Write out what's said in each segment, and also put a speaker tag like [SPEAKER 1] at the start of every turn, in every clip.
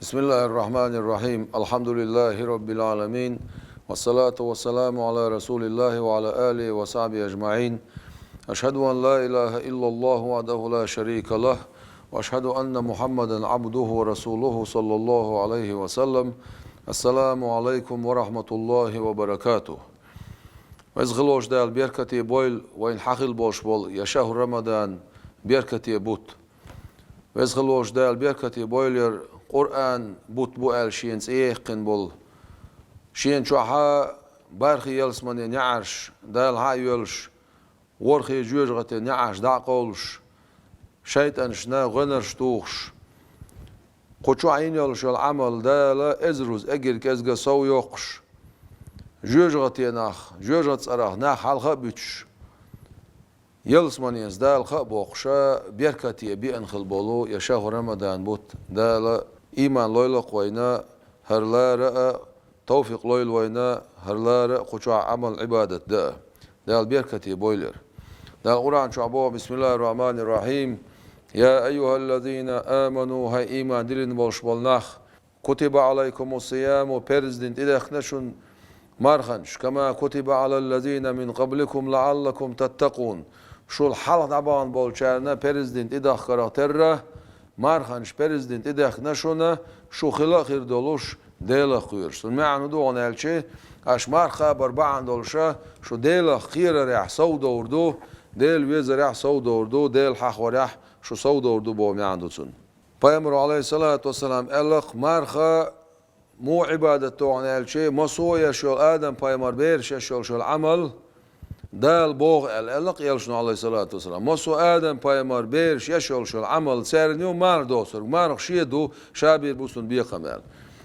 [SPEAKER 1] بسم الله الرحمن الرحيم الحمد لله رب العالمين والصلاة والسلام على رسول الله وعلى آله وصحبه أجمعين أشهد أن لا إله إلا الله وحده لا شريك له وأشهد أن محمدا عبده ورسوله صلى الله عليه وسلم السلام عليكم ورحمة الله وبركاته وإزغلوش دال بيركتي بويل وإن حقل بوش بول يا شهر رمضان بيركتي بوت وإزغلوش دال بيركتي بويلر قرآن بوت بوال شينس قن بول شين شوحا بارخي يلسمن نعرش دال ها يلش ورخي جوجغت نعرش داقولش شيطان شنا غنرش توخش قوشو عين يلش العمل دال ازروز اجر كزغ سو يوقش جوجغت يناخ جوجغت صراخ ناخ حلقه بيتش يلسمن يز دال خبوقشا بيركتي بينخل بولو يا شهر رمضان بوت دال إيمان لويل قوينا هرلا رأى توفيق لويل وينا هرلا رأى قشوع عمل عبادة دا البركة بويلر دا القرآن شعبوه بسم الله الرحمن الرحيم يا أيها الذين آمنوا هاي إيمان دلين بولش بولناخ كتب عليكم الصيام وبرزدين إدخ نشن مارخنش كما كتب على الذين من قبلكم لعلكم تتقون شو الحالة طبعا بولشارنا برزدين إدخ كاركتره مارخانش برزدنت إدخ نشونه شو خلا خير دولوش ديلا خيرش المعنى دو عن الشيء اش مارخا بربعان دولشا شو ديلا خير ريح صودا وردو ديل ويز ريح صودا وردو ديل حق وريح شو صودا وردو بو معنى دوتون پیغمبر عليه الصلاة والسلام قالك مارخا مو عبادته عن الشيء مصويا شو آدم پیغمبر بيرش شو العمل دال بوغ الالق يلشنو عليه الصلاة والسلام مصو آدم بايمار بيرش يشول شو العمل سيرنيو مار دوسر مار خشيدو شابير بوسن بيقمال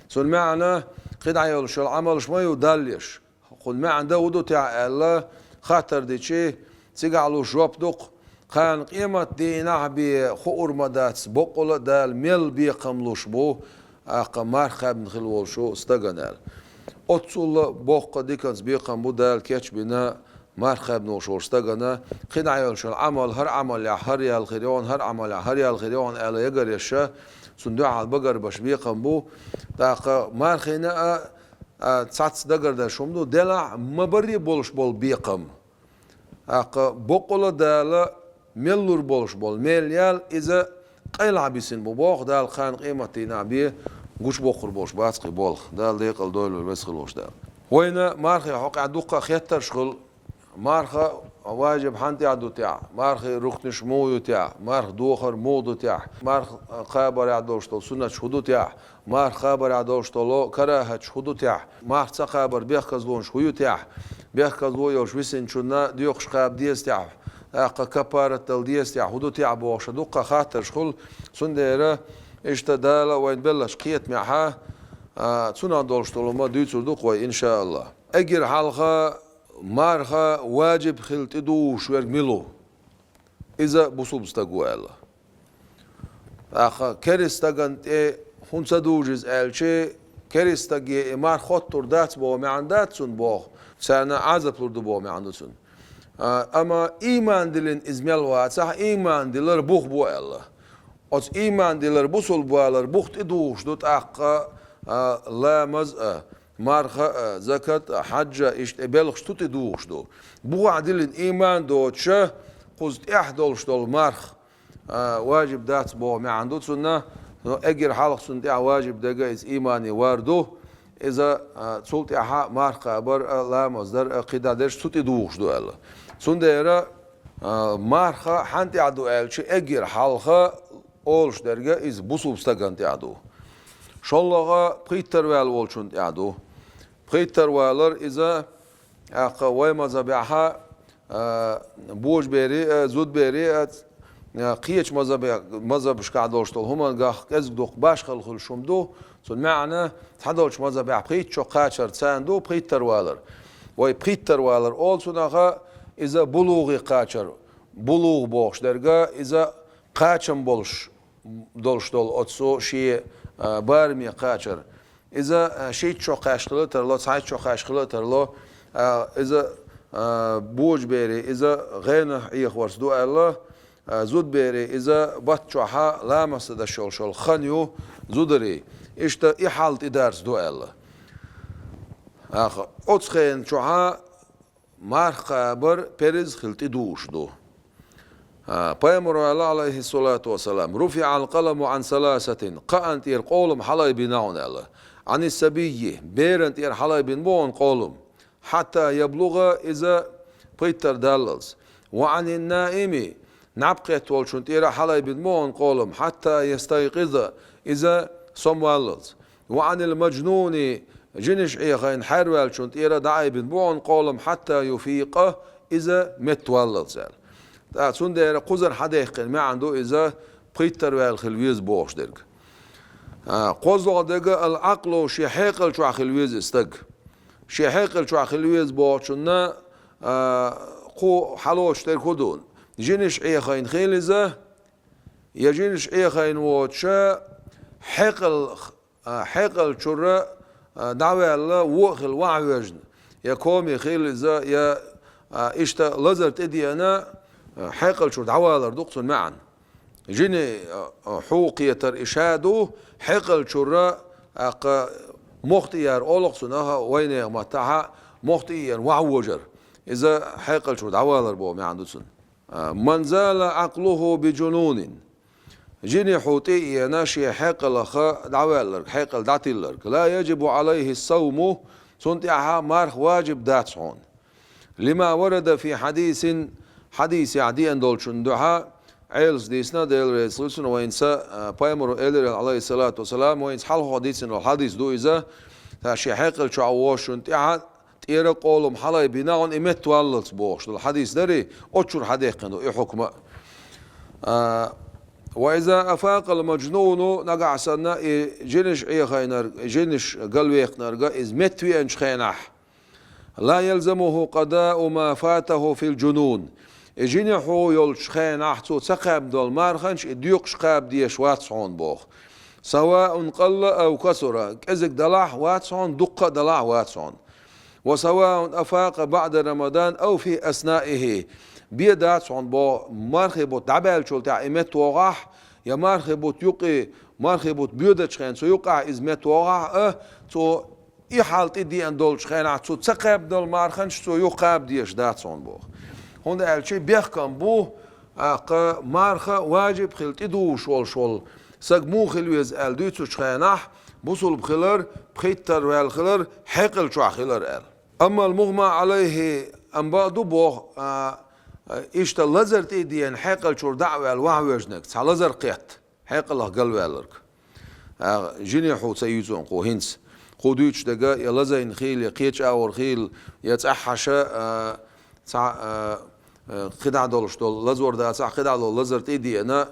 [SPEAKER 1] سو المعنى قد عيول شو العمل شما يدليش قل معنى دودو تاع الله خاطر دي شي تيقعلو شوب دوق كان قيمة ديناه بي خور مدات بقول دال ميل بيقملوش بو مار خاب نخلول شو استغنال اوتسول بوق ديكنز بيقم بو دال كيتش بنا مارخب نوشورستا غنا قنا يلش العمل هر عمل يا هر يا الخيرون هر عمل يا هر يا الخيرون الا يقر يشا صندوق على البقر باش بيقم بو داق مارخنا تسعت دقر دا شومدو دلع مبري بولش بول بيقم اق بقول دال ملور بولش بول مليال اذا قيلع بيسن بو بوخ دال خان قيمتنا بي غوش بوخر بولش باسقي بولخ دال ديقل دول بس خلوش دال وين مارخي حق عدوقه خيتر شغل مارخا واجب حنتي عدو تاع مارخ رخن شمو تاع مارخ دوخر مودو تاع مارخ خابر عدوشتو سنة شهودو تاع مارخ خابر عدوشتو كراهة شهودو تاع مارخ خابر بيخكزلون شهيو تاع بيخكزلو يوش ويسن شنا ديوخش خاب ديس تاع اقا كبارة الديس تاع هدو تاع بوش دوقة خاطر شخل سنديرة اشتدالة وين بلش قيت معها سنة دولشتو ما ديتو دوقوي ان شاء الله اجر حلقة مارخا واجب خلت دوش ورميلو إذا بصوب استقوالا أخا كريستاغنت خمسة دوجز ألشي كريستاغي مار خطر دات بو معندات سن بو سانا عزب لردو بو معندسن أما إيمان دلين إزميل واتسح إيمان دلر بوخ بو الله أس إيمان دلر بوصل بو الله بوخت دوش دوت أخا لا مزأ مارخ زكاة حجة اشتبالخ شتوت دوخش دو بو عدل الإيمان دو تشه قزت احدولش دو مارخ واجب دات بو ما عنده سنة اجر حلق سنة واجب دقا از إيماني واردو إذا تسولت احا مارخ بر لا مصدر قدادش شتوت دوخش دو الله سنة يرى مارخ حانتي عدو الشي اجر حلق اولش درجة از بوصوب استقانتي عدو شالله بيتر وال والشون عدو بيتر والر إذا قوي مذبحها بوج بيري زود بيري قيش مذبح قاعدوشتول هما قاخ كز دوق باش خل شومدو سو معنى تحدوش مذبح بيت شو قاشر ساندو بيتر والر وي بيتر والر اول سنها إذا بلوغي قاشر بلوغ بوش درجة إذا قاشم بولش دولشتول أتسو شيء بارمي قاشر إذا شيء شو قاشخلة ترلو ساعات شو قاشخلة ترلو إذا بوج بيري إذا غينه يخورس دو الله زود بيري إذا بطشوها لامس دا شول خنيو زودري إشتا إحالت إدارس دو ألا أتخين شوها مارخ قابر بيرز خلت دوش دو پیامبر عليه الصلاة والسلام رفع القلم عن ثلاثة قانت إر قولم حلاي بناون الله عن السبي بيرنت إر حلاي بنبون قولم حتى يبلغ إذا بيتر دالز وعن النائم نبقيت والشنت إر حلاي بنبون قولم حتى يستيقظ إذا سموالز وعن المجنون جنش إيخين حروال شنت إر دعي بنبون قولم حتى يفيق إذا متولز سندر قزر حديق ما عنده إذا بيتر والخلويز بوش درك قزر دقة العقل شحيقل شو خلويز استق شحيقل شو خلويز بوشنا قو حلوش تركودون جنش إيخين خيلزة يجنش إيخين واتشا حقل شرة دعوة الله وخل وعوجن يكومي خيلزة يا إشتا لزر تدي أنا حقل شو دعوالر دقصن معا جيني حوقية إشادو حقل شو مختيار أولقصنها وين متاعها مختيار وعوجر إذا حقل شو دعوالر بو معا دوسن من زال عقله بجنون جيني حوتي ناشي حقل دعوالر حقل دعتيلر لا يجب عليه الصوم سنتعها مارخ واجب داتسون لما ورد في حديث عدي أن دولشون دعاء عيلز ديسنا ديل رسولسون وينسا بايمر إلير عليه الصلاة والسلام وينس حال حديثنا الحديث دو إذا تاشي حقل شو عواشون تعا تيرا قولهم حلاي بناون إمت واللت بوش الحديث داري أتشور حديقنا إيه حكمة وإذا أفاق المجنون نقع سنة جنش إيخينر جنش قلويقنر إز متوي أنش خينح لا يلزمه قضاء ما فاته في الجنون إجيني حو يلش خينح تو تقاب دول مارخنش إديوقش قاب ديش واتسعون بوخ سواء قل أو كسر كزك دلع واتسعون دقة دلع واتسعون وسواء أفاق بعد رمضان أو في أثنائه بيداتسعون بو مارخي بوت دعبال شول تاع إمت وغاح يا مارخي بوت يقي مارخي بوت بيودتش خين سو يقع إزمت وغاح تو إي حالتي دي أن دولش خينح تو تقاب دول مارخنش تو يقاب ديش داتسعون بوخ هون الشيء بيحكم بو مارخة واجب خلت إدو شول سجمو خلويز آل دوتو شخينح بوصل بخلر بخيتر والخلر حقل شو خلر آل أما المغمى عليه أم بعدو بو إيش اللزر تيدين حقل شو دعوة الوعوجنك تع لزر قيت حقل الله قلب والرك جيني حو سيزون قو هنس قو دوتش دقا يلزين خيل يقيتش أور خيل يتأحشا خدع دولش دول لزور دا صح خدع دول لزر تيدي أنا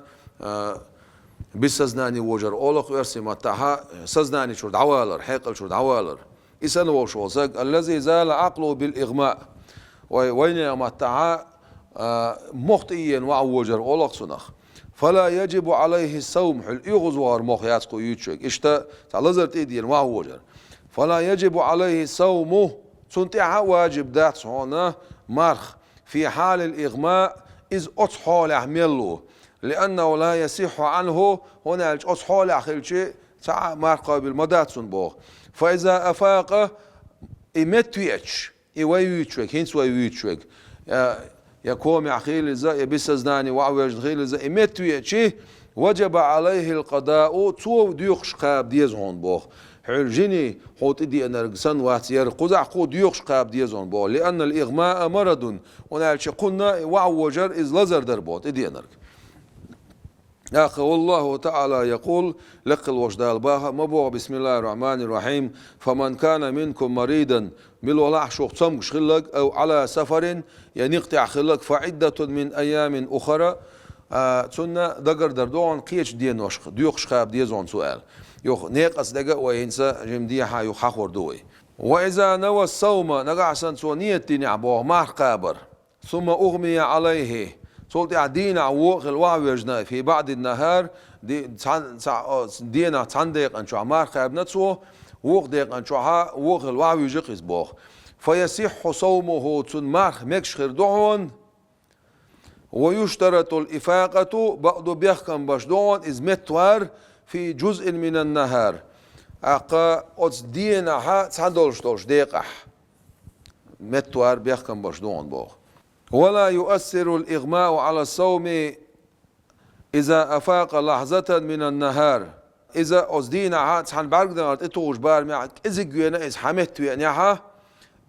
[SPEAKER 1] بسزناني وجر أولق ويرسي متاها سزناني شو دعوالر حقل شو دعوالر إسأل وشو زق الذي زال عقله بالإغماء وين متاها مخطئيا وعوجر أولق سنخ فلا يجب عليه الصوم حل يغزوار مخ ياسكو يوتشك إشتا لزر تيدي وعوجر فلا يجب عليه الصوم سنتها واجب دات هنا مرخ في حال الإغماء إذ أصحى لعمله لأنه لا يصح عنه هنا أصحى لعخلشي ساعة مرقى بالمدات سنبوغ فإذا أفاق إمتويتش إيويتشوك هنس ويويتشوك يكوم يعخيل إذا يبسزناني وعويج خيل إذا إمتويتش وجب عليه القضاء تو ديوخش قاب ديزهون بوغ حلجيني حوت إدي أن رجسان واتيار قزع قود يخش قاب ديزون بو لأن الإغماء مرض ونالش قلنا وعوجر إذ لزر دربوت إدي أنرك أخي والله تعالى يقول لقل وجدال باها مبوغ بسم الله الرحمن الرحيم فمن كان منكم مريضا بالولاح شوق تمش خلق أو على سفر ينقطع خلق فعدة من أيام أخرى تسنى دقر دردون قيش دين وشخ ديوخش قاب ديزون سؤال يخ نيقص دقا وينسى جمديحا يخخور دوي وإذا نوى الصوم نقع سنسو نيتي نعبوه مع قابر ثم أغمي عليه صوت عدينا عوق الوعوجنا في بعد النهار دينا تندق أن شو عمار قابنتسو وق دق أن شوها وق الوعوج يقصبوه فيصح صومه تنمارخ مكش خردون ويشترط الإفاقة بعد بيحكم بشدون إز متوار في جزء من النهار أقا أتس دينها تصدولش ديقح متوار بيحكم بشدون بوخ. ولا يؤثر الإغماء على الصوم إذا أفاق لحظة من النهار. إذا أصدينا تصحن بارقدنا إتوش بار معك إذا جينا إذا حمت وينها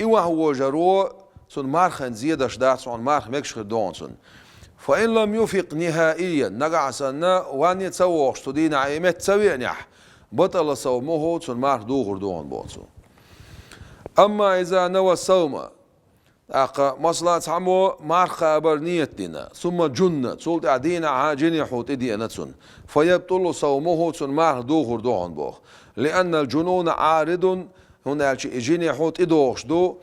[SPEAKER 1] إيوه هو جرو سن مارخن زيادة شدات سن مارخ مكش دون سن. فإن لم يفق نهائيا نقع سنة وان يتسووش تدينا عيمت تسوينيح بطل صومه سن مارخ دوغر دون بوتسو. أما إذا نوى الصوم أقا مصلات عمو مارخ أبر نيتنا ثم جنة سولت عدينا عاجين حوت إدينا سن فيبطل صومه سن مارخ دوغر دون بوخ لأن الجنون عارض هنا جين حوت إدوش دو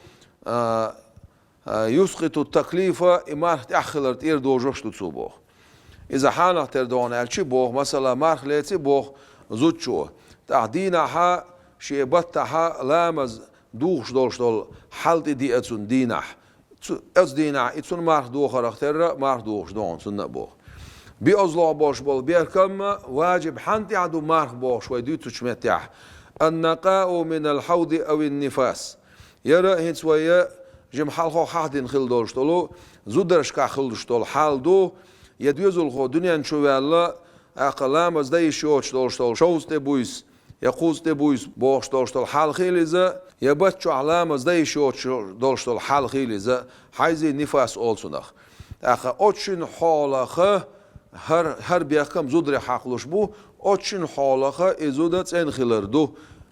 [SPEAKER 1] يسقط التكليف مارخ تأخلر تير دوجوش تتصوبوخ. إذا حانخ تردون ألشي بوخ مثلا مارخ ليتي بوخ زوتشو تعدينا ها شيبتها لامز دوغش دولش دول حالت دي اتسون دينح از دينح اتسون مارخ دوخر اختر مارخ دوغش دون سنة بوخ بي ازلو بوش بول بيركم واجب حنتي عدو مارخ بوش ويدو تشمتيح النقاء من الحوض او النفاس يرى هنس ويا جم حالخو حاضن خل دولش دولو زودرش كا خلش دول حال دو يدوزل خو دنيا نشوال اقلام از داي شوش دولش دول شوز تبويس يقوز تبويس بوش دولش دول حال خيلزا يبتشو علامة زي شوش دولش دول حال خيلزا حيزي نفاس أولسونخ أخا أوتشن حالخ هر بيحكم زودري حقلوش بو أوتشن حالخ إزودت إن خلردو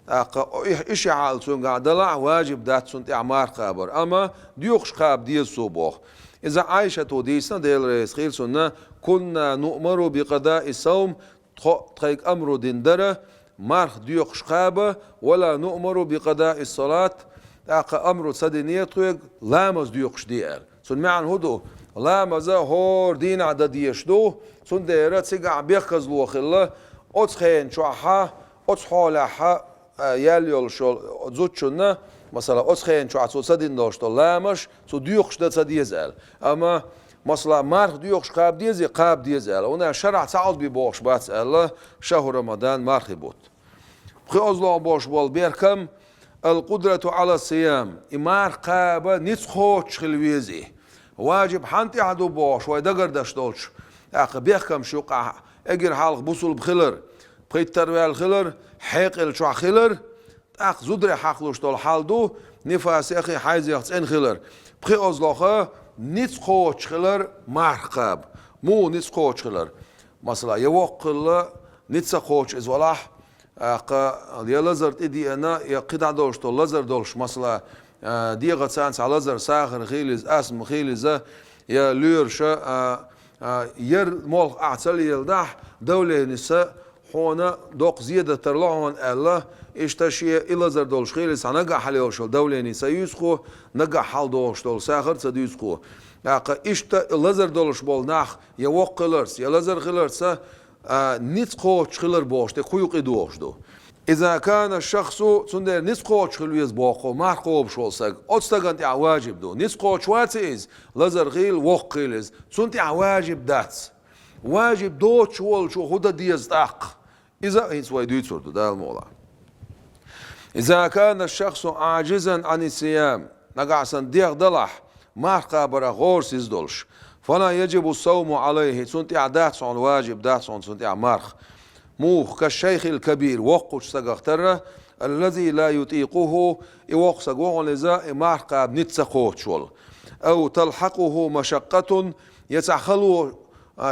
[SPEAKER 1] أخا إيش عالسون قاعدلا واجب داتسون تعمار قابر أما ديوخش قاب ديال صبوخ إذا عايشة توديسنا ديال رئيس خيلسونا كنا نؤمر بقضاء الصوم تخيك أمر دندرة مارخ ديوخش قابة ولا نؤمر بقضاء الصلاة أقا أمر صدنية تويق لامز ديوخش ديال سن معن هدو لامز هور دين عدا ديشدو سن ديرات سيقع بيخز لوخلا أتخين شوحا أتحولها ياليول شول زوتشونا مثلا أتخين شوحا سو صدن دوشتو لامش سو ديوخش دا صديزال أما مثلا مارخ ديوخش قاب ديزي قاب ديزال ونا شرع تعود ببوخش باتسال شهر رمضان مارخي بوت بخي أزلو بوش بول بيركم القدرة على الصيام إمار قابة نتخوش خلويزي واجب حانتي عدو بوش ويدقر داشتولش أخي بيركم شوقع اجر حالق بوصل بخلر بخيت تروي الخلر حيقل شو خلر أخ زدري حقلوش طول حال دو نفاس أخي حيز يخصين خلر بخي أزلوخه نتخوش خلر مار قاب مو نتخوش خلر مثلا يوقل نتخوش إزولاح أقا يلزر تدي أنا يقطع دولش تو لزر دولش مثلا دي غتسانس على لزر ساخر خيلز اسم خيلز يا لورش ير مول أعتل يلدح دولة نساء هنا دوق زيادة ترلعون الله اشتشي إلزر دولش خيلز نجح حليوش دولة نساء يسخو نجح حال دولش دول ساخر تديسخو أقا إشت لزر دولش بول ناخ يوقلرس يلزر خلرس نتخوش خلر بوش تخيوق إدوش دو إذا كان الشخص سندر نتخوش خلويز بوخو ما خوب شولسك أتستغنت واجب دو نتخوش واتيز لزر خيل وقيلز سنت واجب داتس واجب دو شول شو هدا ديز تاق إذا هيس ويدويت سردو ده الموضوع إذا كان الشخص عاجزا عن الصيام نقعسن ديغ دلح ما قابر غورس يزدولش فلا يجب الصوم عليه سنت عدات عن واجب دات عن سنت مارخ موخ كالشيخ الكبير وقش سقختره الذي لا يطيقه يوق سقوع لذا مارخ قاب نتسخوت شول أو تلحقه مشقة يتخلو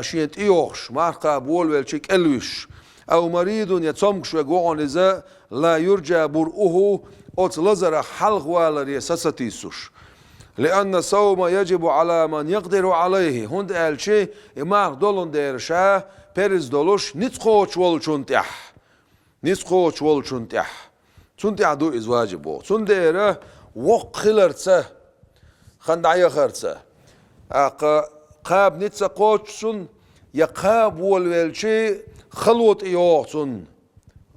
[SPEAKER 1] شينت إيوخش مارخ قاب والوالشيك ألوش أو مريض يتصمكش وقوع لذا لا يرجى برؤه أتلزر حلق والر يسستيسوش لأن الصوم يجب على من يقدر عليه هند قال شيء إمار دولن ديرشا بيرز دولوش نتخوش والشنتح نتخوش والشنتح شنتح دو إز واجبه شنديره وق خلرتسه خندعي خرتسه قاب نتسقوش شن يقاب والشيء خلوت إيوه شن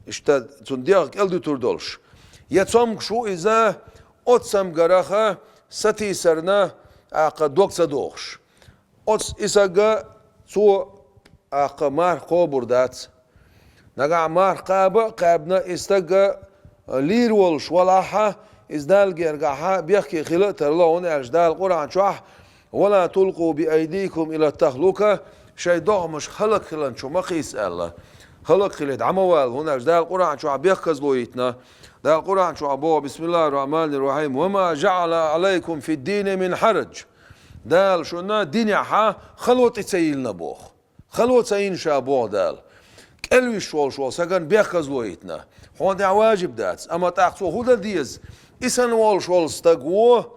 [SPEAKER 1] اشتد شنديق ألدو تردولش يتصمك شو إذا أتسم جراخه ستي سرنا أق دوكسا دوخش أتس إساقا سو أق مار قوبر دات نقع مار قابنا استقى لير والش ولاحة إزدال جرجعها بيحكي خلق ترلون أجدال القرآن شوح ولا تلقوا بأيديكم إلى التهلكة شيء ضغ مش خلق خلان شو ما قيس الله خلق خلد عموال هنا أجدال القرآن شو بيحكز لويتنا ده القرآن شو أبوه بسم الله الرحمن الرحيم وما جعل عليكم في الدين من حرج دال شونا دنيا خلوت تسيلنا بوخ خلوت سين شابوه دال كلوي شول سكن بيحكز لويتنا هون ده واجب دات أما تأخذ هذا ديز إسن وال شول استقوه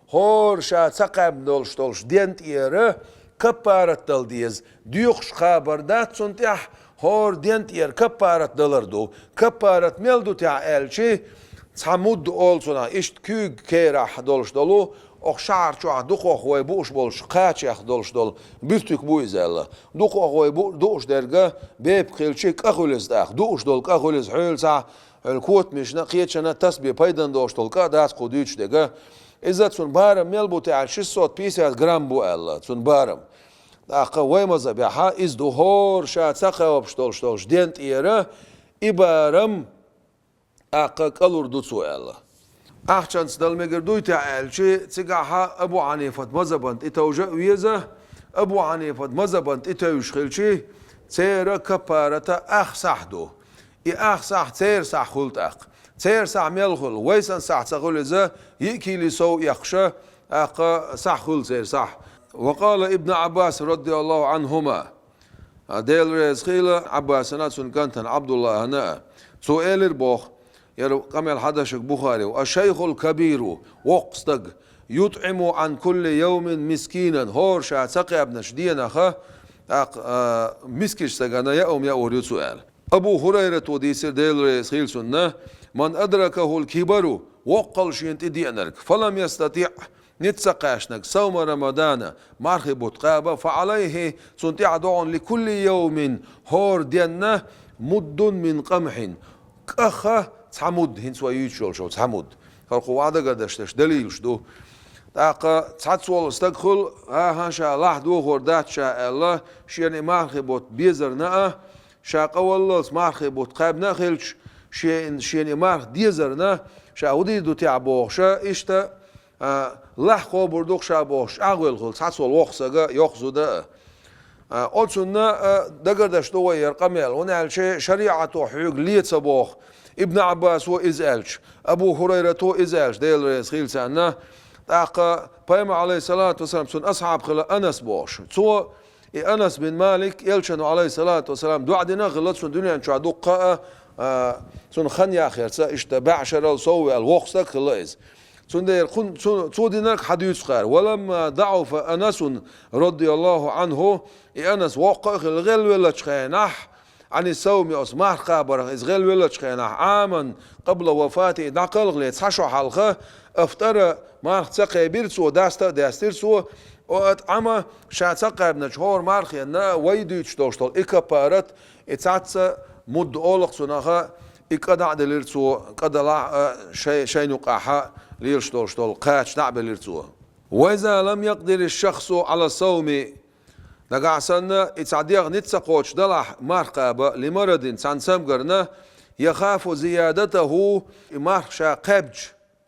[SPEAKER 1] هور شات سقاب دولش دينت إيره كبارت دل ديز ديوخش خبر دات سنتيح هور دينت إير كبارت دلردو كبارت ميلدو تاع إلشي تحمود أولسونا إشت كوغ كيرح دولش دولو أخ شعر شو دوخو خوي بوش بولش قاتش أخ دولش دول بيفتك بويز الله دوخو خوي دوش درجة بيب خيلشيك أخولز داخ دوش دول أخولز حول ساعة الكوت مش نقيت شنا تسبي بايدن دوش دول كاداس قديش دقة إذا تون بارم ميلبو تاع 650 جرام بو الله تون بارم داخ ويمزا بيها إز دهور شات سقى وبشتولش دينت إيره إبارم أقا كالور دوتسو الله أحسن سدل مقردوي تعالشي تقعها أبو عنيفة مزبنت إتوجا ويزا أبو عنيفة مزبنت إتوش خلشي تيرا كبارة أخ صحدو أخ صح تير صح خلت أخ تير صح ميلخل ويسن صح تقول إذا يكي لسو يخشى أخ صح خل تير صح وقال ابن عباس رضي الله عنهما ديل رزخيلة عباس ناتسون كانتن عبد الله هنا سؤال البوخ يرو قمل حدشك بخاري والشيخ الكبير وقصدق يطعم عن كل يوم مسكينا هور شا سقي ابن شدينا خا مسكش سجانا يوم يوري سؤال أبو هريرة وديسر ديل رسيل سنة من أدركه الكبر وقل شينت دينرك فلم يستطيع نتسقاشنك صوم رمضان مرخب قابة فعليه سنتع دعون لكل يوم هور دينا مد من قمح كخا تحمد هنسوا يشول شو تحمد فرقوا عدا قدشتش دليل شدو تاقا تحتسول استدخل ها شاء الله دو غردات شاء الله شيني مرخبوت بيزرنا شاء والله مرخبوت قابنا خلش شيني مرخ ديزرنا شاء ودي دو تعبوخ شاء اشتا لحقو بردوخ شاء بوخ اغويل خل تحتسول وخصا يخزو دا أولسنا دقردش دو يرقميل هنا شريعة حيوق ليت بوخ ابن عباس هو إزالش أبو هريرة هو إزالش ديل رسخيل سنة تاقا بيما عليه الصلاة والسلام سن أصحاب خلا أنس بوش سو أنس بن مالك يلشنو عليه الصلاة والسلام دو عدنا غلط سن دنيا نشع دقاء سن خن يا أخير سا اشتبع شرال صوي الوقسك خلاص سن دير سو دينك حديث خير ولما ضعف أنس رضي الله عنه أنس وقع الغل ولا تشخينح عن الصوم أسمح خبر إزغال ولا تشخينح عاما قبل وفاته نقل غليت حشو حلقة افترى ما تسقى بيرسو داسترسو وأطعم شات سقى ابن شهور مارخينا ويدو يتشتوشتول إكبارت اتساتس مد أولق سنخا إكدع دليرسو قدلا شي نقاحا ليرشتوشتول قاتش نعبل ليرسو وإذا لم يقدر الشخص على الصوم نقع سنة اتعديغ نتسقوش دلح مرقابة لمرض سنسمقرنا يخاف زيادته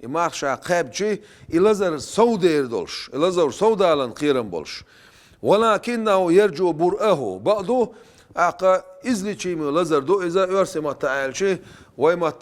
[SPEAKER 1] إمارشا قابج إلازر سودير دولش إلازر سودالن قيرن بولش ولكنه يرجو برأه بعضو أقا إزلي شيء لازر دو إذا يرسم التعالشي ويما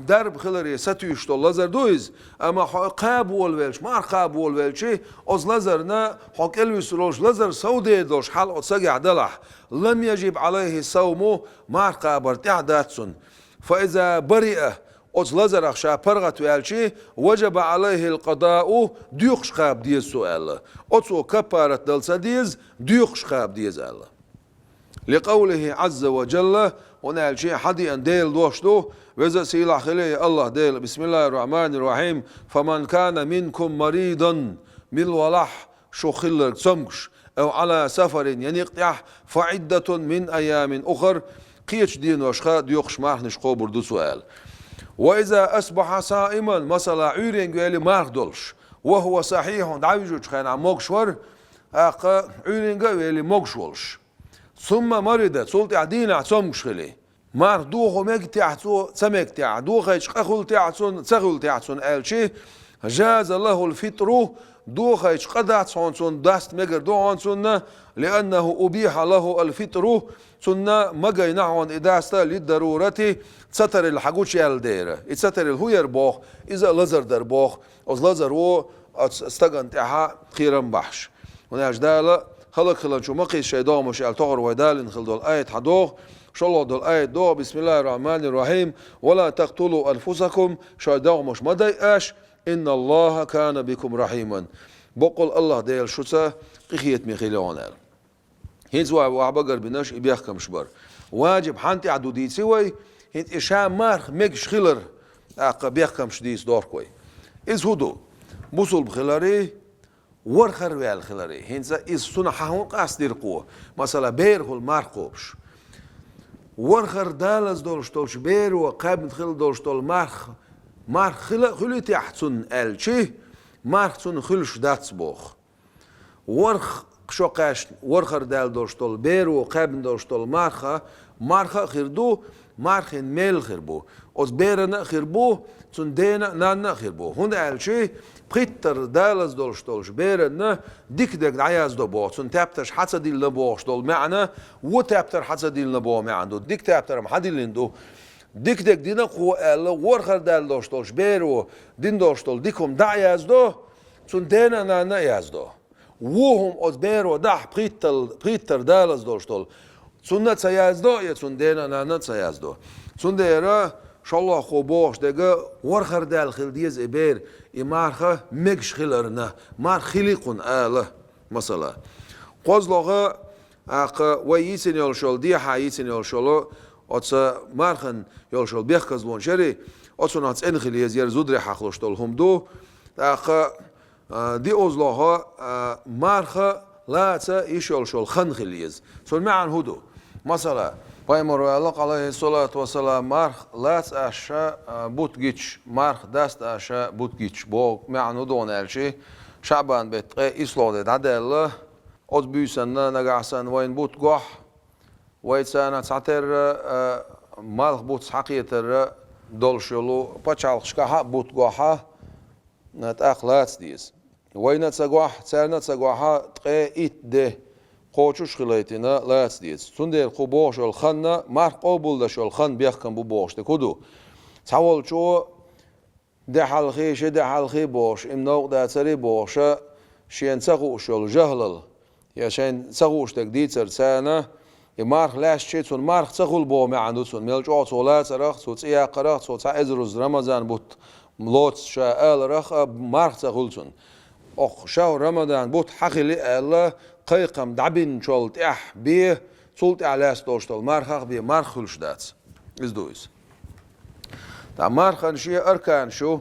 [SPEAKER 1] درب خلري ستيشتو لازر دويز أما قاب والويلش ما قاب والويلشي أز لازرنا حق الويس روش لازر سودي دوش حال أتسجع دلح لم يجب عليه الصوم ما قابر تعداتسن فإذا برئ أز لازر أخشى برغت ويلشي وجب عليه القضاء ديوخش قاب ديز سؤال أتسو كبارت دلسا ديز ديوخش قاب ديز الله لقوله عز وجل هنا شيء حدي أن ديل دوشتو وإذا سيلا خليه الله ديل بسم الله الرحمن الرحيم فمن كان منكم مريضا بالولح شو خلر سمكش أو على سفر ينقطع فعدة من أيام أخر قيش دين وشخا ديوخش مارخ نشقو بردو سؤال وإذا أصبح صائما مثلا عيرين قال مارخ دولش وهو صحيح دعوجوش خان عموكشور عيرين قال موكشولش ثم مرضت سلطة عدينا عصام مشخلي مار دوخو ميك تحتو سمك تاع دوخيش قخل تاعتون تغل تاعتون الشي جاز له الفطر دوخيش قدعت سون داست مجر دوانسون لأنه أبيح له الفطر سنة مجي نحون إداستا للضرورة تستر الحاجوش يالدير تستر الهوير بوخ إذا لزر در بوخ أز لزر و استغن تاعها خيرا بحش ونعش دالة خلق شو مقيس شيدان مش التغر ويدال نخل دول آية حدوخ شلو دول آية دو بسم الله الرحمن الرحيم ولا تقتلوا أنفسكم شيدان مش مدايقاش إن الله كان بكم رحيما بقول الله ديل شوسا قخيت ميخيلونال هينز وعبقر بناش إبيحكم شبر واجب حانتي عدو دي سوي هينز إشام مارخ ميكش خيلر بيحكم شديس دور كوي إز هدو بوصل بخلاري ورخر ويال خلاري هينز إز سنة حاون قاس دير قوة مثلا بير هو المارخ قوبش ورخر دالز دولش تولش بير وقابل خل دولش تول مارخ خلي تحتن الشي مارخ سن خلش داتس بوخ ورخ شوقاش ورخر دال دولشتول بيرو قابن دولشتول مارخا خيردو مارخين ميل خيربو اوز بيرنا خيربو تون دينا نانا خيربو هون الشي بريتر دالز دولشتولش بيرنا ديك عياز دو بو تون تابتش حتى دي لبوشتول معنا وتابتر حتى دي لبو معنا ديك تابتر محدي لندو ديك دينا قو ورخر دال دولشتولش بيرو دين دولشتول ديكم دعياز دو تون دينا نانا يازدو وهم از بیرو ده پریتر دالز داشتول سنت سیازدو یا سندینا نانت سیازدو سندیرا شالله خوباش دیگه ورخر دال خلدیز ابیر ایمارخه مگش خیلرنه مار خیلیقون آله مثلا قزلقه ویسین یالشال دی حیسین یالشالو اتس مارخن یالشال بیخکزلون شری اتسون اتس انخلیز یر زودری حخلشتول هم دو دي أزلها مارخة لا تيشول شول خنخليز سول معن هدو مثلا بايمر الله عليه الصلاة والسلام مارخ لا تأشى بوتجيتش مارخ داست أشى بوتجيتش بو معن هدو نالشي شعبان بيت إسلام عدل أتبيسن نجعسن وين بوتجوح ويتسانا تعتر مارخ بوت حقيقة دولشلو بتشالخشكها بوتجوحها نتأخلات ديس وين تسقوح تسرنا تسقوحها تقيت ده قوتش خليتنا لات ديس تندير قبوش الخنة مار قبول ده شو الخن بيحكم ببوش تكودو تحول شو ده حلخي ده حلخي بوش إمنوق ده تري بوش شين تسقوش الجهلل يا شين تسقوش تقديد سرسانة مارخ لاش شيء تون مارخ تسقول بو ما عنده تون ملجوع صلاة رخ صوت إياه قرأ صوت عزرز رمضان بوت ملوت شاء رخ مارخ تقولتون أخ شهر رمضان بوت حقلي الله قيقم دعبين شولت بيه صولت على استوشتل مارخ بيه مارخ خلشدات إزدويس تا مارخ شيء أركان شو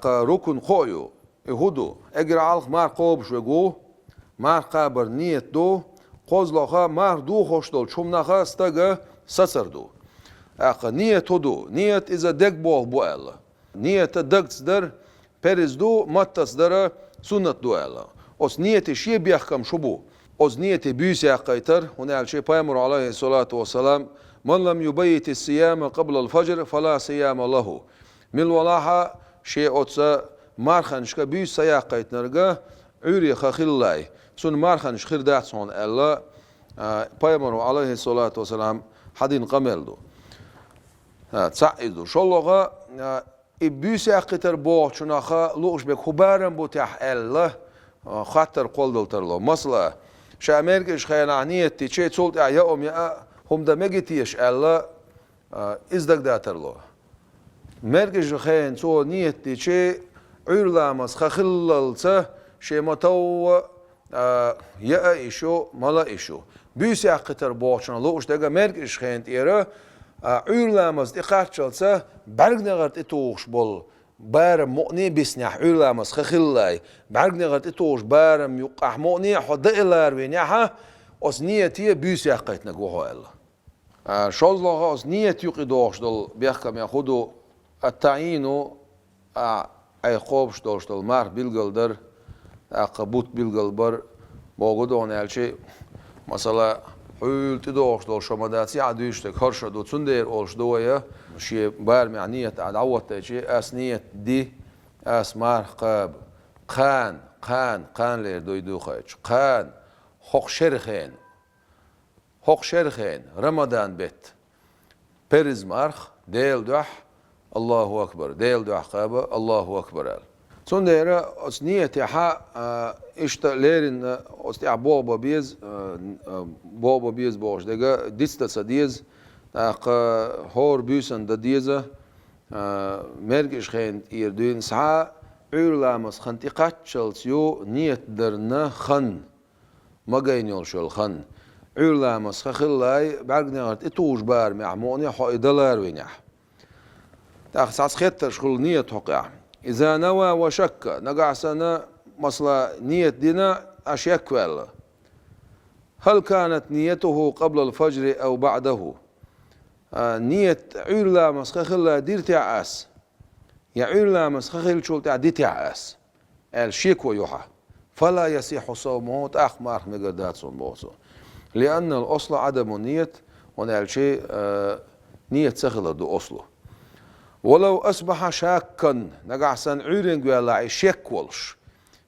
[SPEAKER 1] ركن خويو يهودو أجر علق مار قوب شوجو مار قابر نيت دو قوزلخا مار دو خوشتل شوم نخا استجا سسر دو نيت هدو نيت إذا دق بوه بوال نيت دقت در periz du mattas dara sunnat du ala os niyeti şiye biyahkam şubu os niyeti büyüse kaytar hunal şey Peygamber aleyhissalatu vesselam man lam yubayyit as-siyama qabla al-fajr fala siyama lahu mil walaha şey otsa marxan şka büyüse ya kaytnarga uri khillay sun marxan şkhirdat son Allah Peygamber aleyhissalatu vesselam hadin qameldu tsaidu şollaga إبيس أقتر بوه شناخا لوش بكبارن بوتح الله خاطر قول دلترلو مثلا شامركش خيانانية تيجي تولت يوم يا هم ده مجتيش الله إزدق داترلو مركش خيان تو نية تيجي عرلامس خخللته شيء متو يا إيشو ملا إيشو بيس أقتر بوه شنا لوش ده مركش خيان تيره عرلامس إخارجلته برگ نگرد اتوش بول بارم مؤني بسنح علامس خخلاي برگ نگرد اتوش بارم يقح مؤني حد إلار وينها أس نيتي بيس يقيت نجوها الله شاز لها أس نيت يقيدوش دل بيحكم ياخدو التعيينو أي خوبش دوش دل مار بيلجلدر قبوت بيلجلبر موجود هنا الشيء مثلا حول تدوش دول شمداتي عدوشتك هرشة دو تندير أولش دوية شي بار معنية عدوت شي أسنية دي أسمار قاب قان لير دو خيش قان حق شرخين رمضان بيت برز مارخ ديل دوح الله أكبر ديل دوح قابة الله أكبر تندير أسنية حا إشتا ليرن أستيع بوبا بيز بوش دقا ديستا سديز تاق هور بيسن دا ديزا مرقش خين إيردوين سعا عيرلامس خنتقات شلسيو نيت درنا خن مقاين شل خن عيرلامس خخلاي بعقنيات إتوش بار معموني حو إدلار وينيح تاق ساس خيتر شخل نيت حقيا إذا نوى وشك نقع سنة مصلا نية دينا أشيك ولا هل كانت نيته قبل الفجر أو بعده نية عيرلا مسخخلا دير تعاس يا عيرلا مسخخل شو دي تعاس الشيك ويوحى فلا يصح صومه أخمار مقدات صومه لأن الأصل عدم النية ونال شيء نية سخلة دو أصله ولو أصبح شاكا نقع سن عيرن ولا شك ولش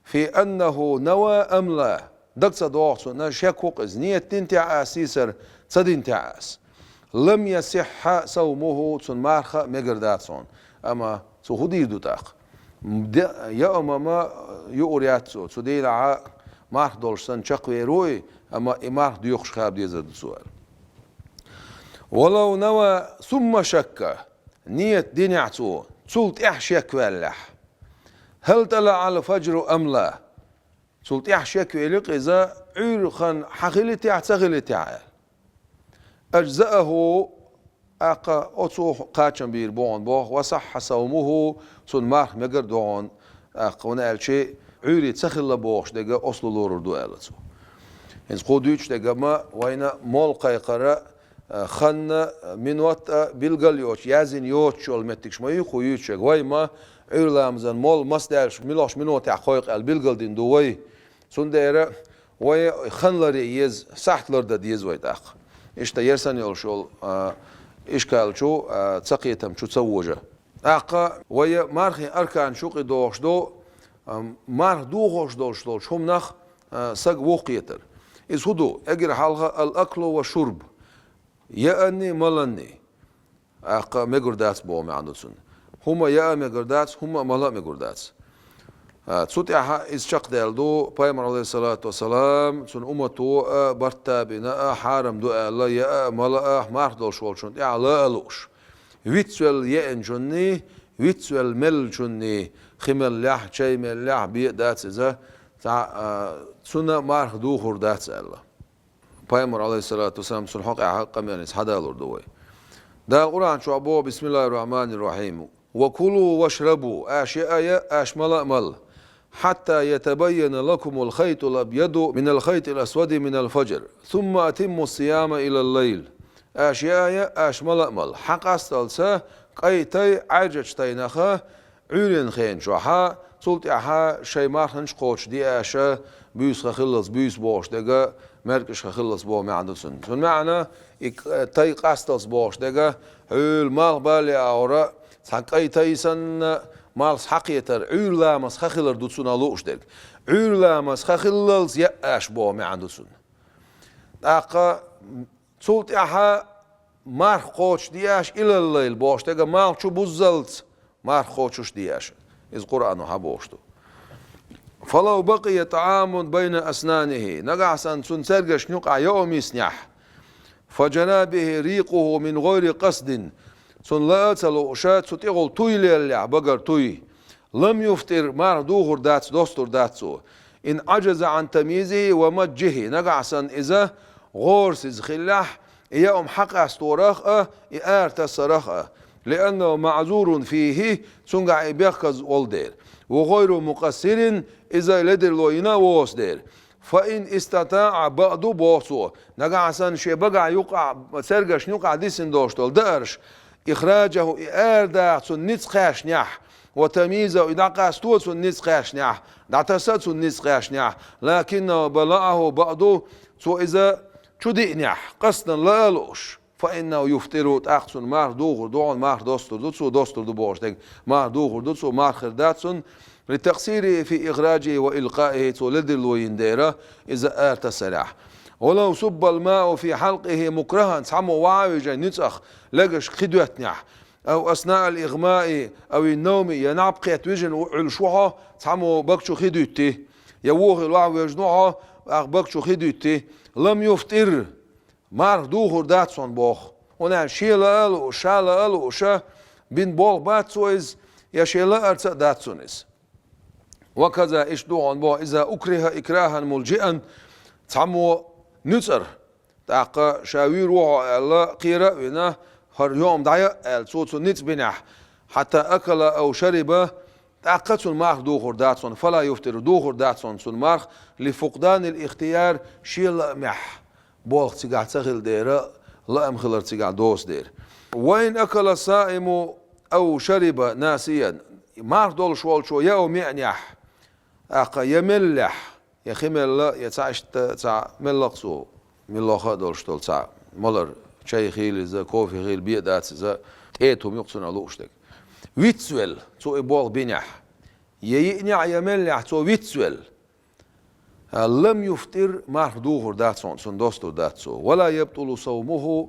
[SPEAKER 1] في أنه نوى أم لا دقصة دوغسو نشك وقز نية تنتع أسيسر تصدين تعاس لم يصح صومه تن مارخة مقرداتسون أما سو هدير دو تاق يا أماما يورياتسو تديل ع مارخ دولشتن شقوي روي أما مارخ ديوخش خاب ديزا دو سؤال ولو نوى ثم شك نية دينعتو تسولت إحشيك واللح هل طلع على الفجر أم لا سولت إحشيك واللق إذا عيرخن حخلتي اعتغلتي أجزأه أقا أتو قاتشن بير بون بوخ وصح صومه سن مارخ مقر دون أقونا الشيء عيري تسخل بوخش دقا أصل لورر دو ألتو إنس قوديوش دقا ما وين مول قيقرأ خن من وقت بالقليوش يازن يوتش والمتكش ما يخويوش واي ما عيرلامزن مول مصدرش ملاش من وقت حقيق البلقل دين دوي سنديرة واي خنلري يز سحتلر دا ديز واي تاق إشتا يرسن يولشول إشكال شو تسقيتم شو تسوجه أقا واي مارخي أركان شوقي دوش دو مارخ دوغوش دوش دو شوم نخ سق وقيتر إذ هدو أجر حالها الأكل والشرب يأني ملني أقا مقردات بو معندسون هما يا مقردات هما ملا مقردات تسوتيها إذ شق دالدو بايمر عليه الصلاة والسلام سن أمتو برتا بنا حارم دو الله يا ملا مارخ دوش والشون يا لا ألوش ويتسول يأن جني ويتسول مل جني خمل لح شيء مل لح بيدات إذا سنة مارخ دو خردات الله بايمر عليه الصلاة والسلام سن حق حق ميانس حدالور دوي دا القرآن شو أبوه بسم الله الرحمن الرحيم وكلوا واشربوا أشياء أشمل مل حتى يتبين لكم الخيط الأبيض من الخيط الأسود من الفجر ثم أتموا الصيام إلى الليل أشياء أشمل مل حق أستلسا قيتي عججتي نخا عيرين خين شوحا سلطعها شي مارخنش قوش دي أشا بيس خلص بيس بوش دقا مركش خلص بو معندسن سن معنى تاي قاستلس بوش دقا عيل مال بالي أورا سحقاي تايسن مال حقيتر عيل لامس خخلر دوتسون ألوش دق عيل لامس خخللز يأش بو معندسن أقا سلطعها مارخ قوش دياش إلى الليل بوش دقا مال شو بوزلت مارخ قوشش دياش إذ قرآن حبوشتو فلو بقي طعام بين أسنانه نقعسا سنسرقش نقع يوم يسنح فجنابه ريقه من غير قصد سن لا أتلو أشاد ستغل توي للع بقر توي لم يفتر مار دوغر داتس دوستر داتسو إن عجز عن تمييزه ومجه نقعسا إذا غورس إذ خلاح يوم حق استورخ إارتسرخ لأنه معذور فيه سنقع بيخز والدير وغير مقصر إذا لدر لوينا ووسدير فإن استطاع بعض بوصو نقعسن شي بقع يقع سرقش نقع ديسن دوشتول دارش إخراجه إرداع سن نسخاش نح وتمييزه إذا قاستو سن نسخاش نح دعتسد سن نسخاش نح لكنه بلعه بعضه سو إذا شو دينيح قصدا لا لوش فإنه يفتر تأخذ مار دوغر دون مار دوستر دو بورشتك مار دوغر دوتسو مار خرداتسون للتقصير في إخراجه وإلقائه تولد الوينديرة إذا ارتسرح ولو صب الماء في حلقه مكرها سحمو واعوجا نتسخ لقش خدوتنح أو أثناء الإغماء أو النوم ينعب قيت وجن علشوها سحمو بكشو خدوتي يوغ الوعو يجنوها بكشو خدوتي لم يفتر مار دوغر داتسون بوخ ونعم شيلا ألو شالا ألو شا بين بول باتسويز يا شيلا أرتا داتسونيز وكذا إيش دوغن بو إذا أكره إكراها ملجئا تعمو نتر تاقا شاوير وحو ألا قيرا وينا هر يوم دعيا الصوت نت بنح حتى أكل أو شرب تاقا سن مارخ دوغر داتسون فلا يفتر دوغر داتسون سن مارخ لفقدان الاختيار شيلا مح بولخ تيقع تغل ديرا لا أمخلر تيقع دوس دير وين أكل الصائم أو شرب ناسيا مارخ دول شو يوم يعنيح أقا يملح يخمل يتعش تاع ملقسو ملخا دولشتول تاع مولر شاي خيل إذا كوفي خيل بيدات إذا تيتهم يقصون لوشتك ويتسول تو إبوال بينح يينع يملح تو ويتسول لم يفتر مارخ دوغر داتسون سن دوستو داتسو ولا يبطل صومه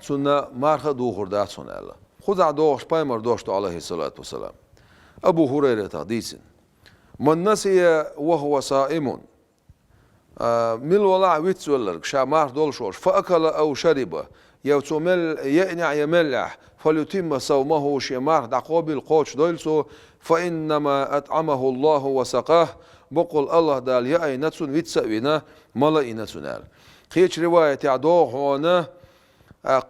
[SPEAKER 1] سن مارخ دوغر داتسون ألا خذ دوغش بايمر دوشتو عليه الصلاة والسلام أبو هريرة حديث من نسي وهو صائم مل ولا ويتسولر شامار دولشوش فأكل أو شرب يوتمل يأنع يملح فليتم صومه شمار دقوبل قوش دولسو فإنما أطعمه الله وسقاه بقول الله دال يأي نتسون ويتسوينا ملا إنتسونال خيش رواية عدوه هنا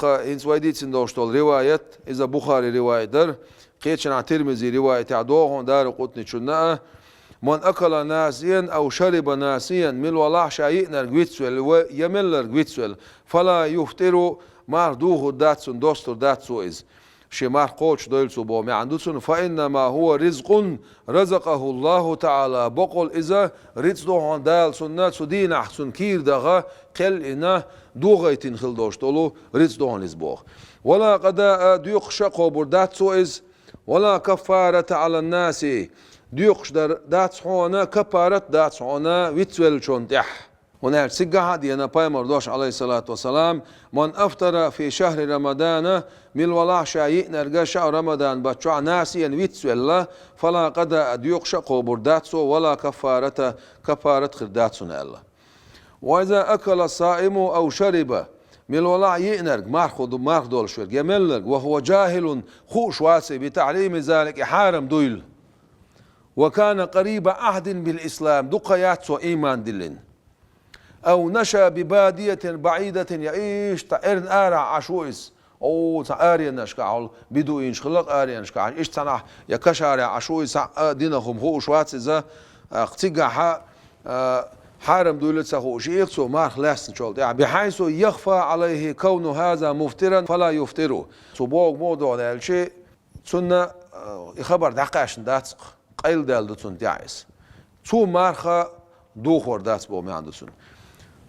[SPEAKER 1] إنس ويديتسن دوشتول رواية إذا بخاري رواية در خيش عن ترمزي رواية عدوه دار قطني شناء من أكل ناسيا أو شرب ناسيا من ولا شيء نرجويتسول ويملر جويتسول فلا يفتر مار دوه داتسون دوستر داتسو إز شمار قوش دولسو بو معندوسون فإنما هو رزق رزقه الله تعالى بقول إذا رزق دوهن دال سنة سدين أحسن كير دغا قل إنا دوغيتين خل دوشتولو رزق دوهن إزبوغ ولا قداء ديوق شقو برداتسو إز ولا كفارة على الناس ديوقش داتس هونا كبارت داتس هونا ويتسول شونتح ونعرف سجها دينا بايمر دوش عليه الصلاة والسلام من أفطر في شهر رمضان من ولا شيء نرجع شهر رمضان بتشع ناسيا ويتسول فلا قد ديوقش قبر داتسو ولا كفارة خرداتسنا الله وإذا أكل الصائم أو شرب من ولا ينرج مارخ دول شرج يملج وهو جاهل خوش واسي بتعليم ذلك حارم دويل وكان قريب عهد بالإسلام دقيات وإيمان دلين أو نشأ ببادية بعيدة يعيش تأرن آرع عشويس أو تأرين نشكعل بدو إنش خلق آرين نشكعل إيش تنح يكشارع عشويس دينهم هو شوات إذا اقتقع حارم دولة سخوش يقصو مارخ لاسن شولت يعني بحيث يخفى عليه كون هذا مفترا فلا يفتره سبوغ موضوع ده الشيء سنة يخبر دقاش داتسق قيل دال دوتون تعيس تو مارخا دوخور داتس بو معندسون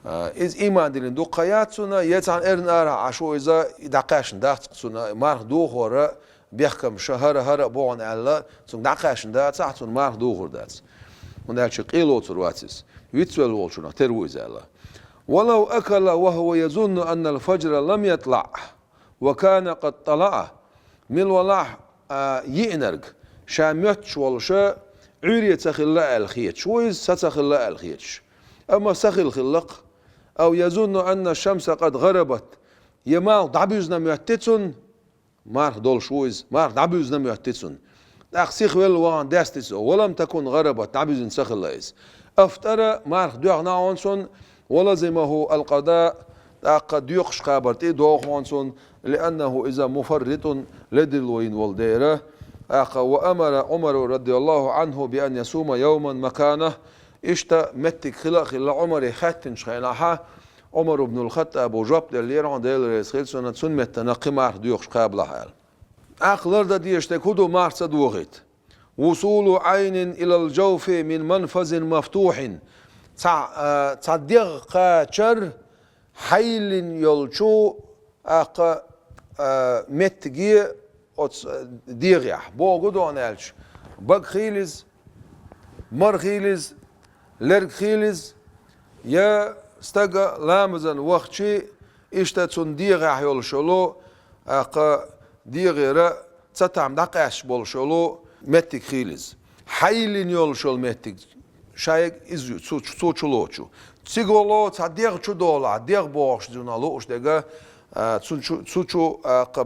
[SPEAKER 1] إز إيمان دلين دو قيات سنة يتعن إرن آرا عشو إذا دقاش داتسق سنة مارخ دوخور بيحكم شهر هر بوعن ألا سن دقاش داتس أحسن مارخ دوخور داتس ونالش قيلو ترواتس يتسول والشنا ترويز ألا ولو أكل وهو يظن أن الفجر لم يطلع وكان قد طلع من ولاح يئنرج شاميت شوالشا عرية تخلاء الخيط شويز ستخلاء الخيط أما سخل خلق أو يظن أن الشمس قد غربت يمال دعبيزنا ميتتسون مارخ دول شويز مارخ دعبيزنا ميتتسون أخسيخ وان داستسو ولم تكن غربت دعبيزن سخلايز أفترى مارخ دوغنا عنصن ولزمه القضاء قد يقش قابرتي دوغ عنصن لأنه إذا مفرط لدلوين والديرة وأمر عمر رضي الله عنه بأن يصوم يوما مكانه إشتا متك خلق عمر خاتن شخيناها عمر بن الخطاب وجاب دليران ديل رسخيل سنة سن متنقي مارخ ديوخش قابلها أخلر دا ديشتكودو مارس دوغيت وصول عين إلى الجوف من منفذ مفتوح تصدق قاتشر haylin yolçu aqa metgi ots diğya boğu don elç bak xiliz mar xiliz ler xiliz ya staga lamazan vaqti işte tun diğya yolşulu aqa diğira satam daqaş bolşulu mettik xiliz haylin yolşul mettik şayek izü suçuluçu sigolo tadiğ çudola diğ boğuş junalu uştega suçu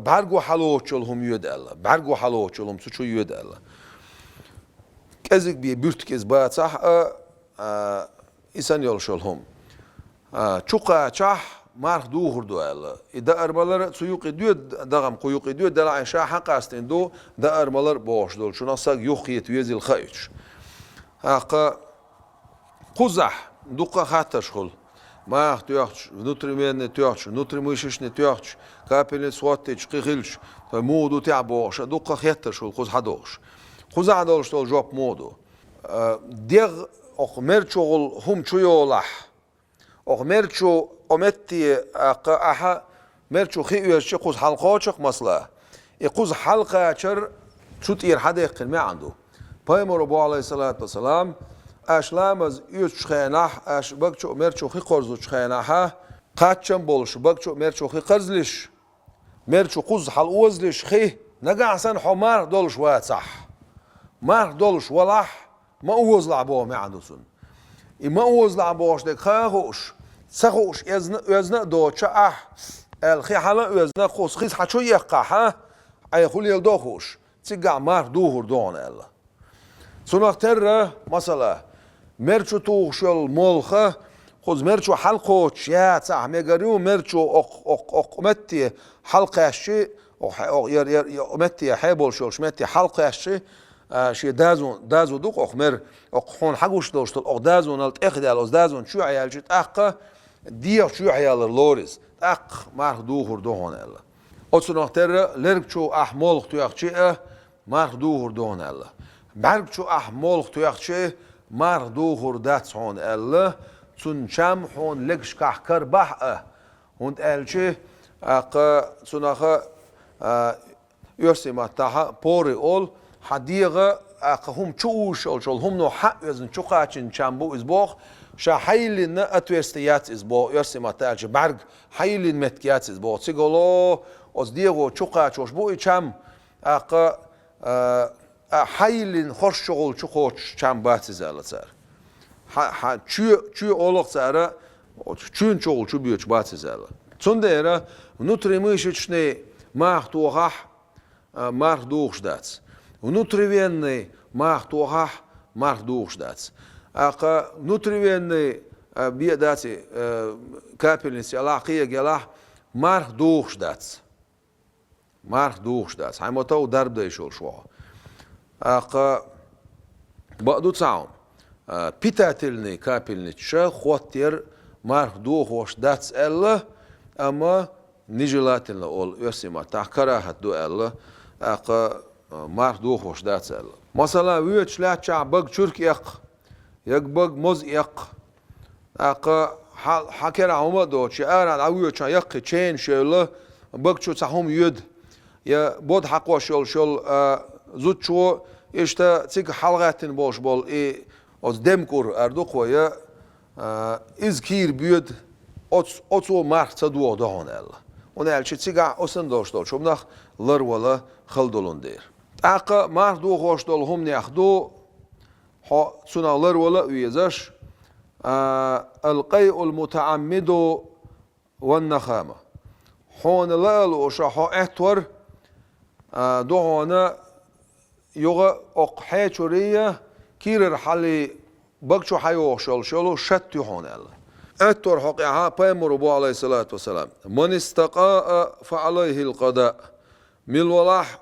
[SPEAKER 1] bargu haloçulhum yudella bargu haloçulhum suçu yudella kezik bir bürtkez batsah isan yolşulhum çuqa çah marh duhurdu ella ida armalar suyuq ediyor dağam quyuq ediyor dala aşağı haqastin do da armalar boğuş dol şuna sag yok yetiyezil khayç haqa quzah duqa hatashul ما تيوحش نوتري من تيوحش نوتري مشش نتيوحش كابل سواتش قيلش مودو تعبوش دوقة خيتش والقوز حدوش قوز عدوش تول جواب مودو ديغ أخمرشو هم شيولح أخمرشو أمتي أها مرشو خيوش قوز حلقاتش مصلا يقوز حلقة شر شو تير حدا يقل ما عنده بايمر أبو عليه الصلاة والسلام اشلامز یوش خیانه اش بگچو مرچو خی قرضو خیانه ها قاتشم بولش بگچو مرچو خی قرضلش مرچو قوز حل وزلش خی نجا عسان حمار دولش وات صح مار دولش ولاح ما اوز لعبوه ما عندوسن ما اوز لعبوش دك خاغوش سخوش ازنا دوتش الخي حلا ازنا خوس خيس حشو يقع ها اي خول يلدوخوش تيقع مار دوهر دون الله سنختر مثلا مرچو توخشل ملخه خوز مرچو حلقوش يا صح ميغريو مرچو اق متي حلقه شي او ير متي حيبول شولش متي حلقه شي شي دازو دوق اخمر اخون حقوش دوشت اق دازون الت اخدال از دازون شو عيالجت اق دير شو عيالر لوريس اق مار دوخر دهون الله اوتسنختر لرچو احمل تويخشي مار دوخر دهون الله برچو احمل تويخشي مار دوخر دات هون الله تون شام هون لكش كحكر بح هون الشي اق سنخه يرسم تاها بوري اول حديقه اق هم تشوش اول هم نو حق يزن تشقاچن شامبو ازبوخ شا حيلن اتوستيات ازبو يرسم تاج برگ حيلن متكيات ازبو سيغولو از ديغو تشقاچوش بو چم اق حيلن خوش شغل چو خوش چم بات زالتر ها چو اولق زاره چون شغل چو بيوچ بات زاله تندره внутри мышечный махтугах махдухшдац внутривенный махтугах махдухшдац ака внутривенный биедати капельницы алахия гелах махдухшдац حيموتو درب ده يشول شو اق بعدو تساوم بيتاتلني كابلني تشا خوتير مارخ دو خوش داتس الله اما نجلاتلنا اول يسمى تاع كراهه دو الله اق مارخ دو خوش داتس الله مثلا ويتش لا تشا بق تشرك يق بق موز يق اق حكر عمر دو تشار على ويتش يق تشين شيله بق تشو تاهم يد يا بود حق وشول شول زود شو إشتا تيك حلقاتن باش بول إيه از دمكور أردوق ويا إزكير بيد أتو مرخ تدوه دهان الله ونال شيء تيك أصلا داشتال شو بنخ لر ولا خلدولون دير أقا مرخ دو خوشتال هم نيخدو ها سنا لر ولا ويزش القيء المتعمد والنخامة حون لا لوشا ها أتور دهانا يوغا أقحى شورية كير حالي بقشو حيو شلو شت هون الله أتور حقها بيمر أبو عليه الصلاة والسلام من استقاء فعليه القضاء ملولاح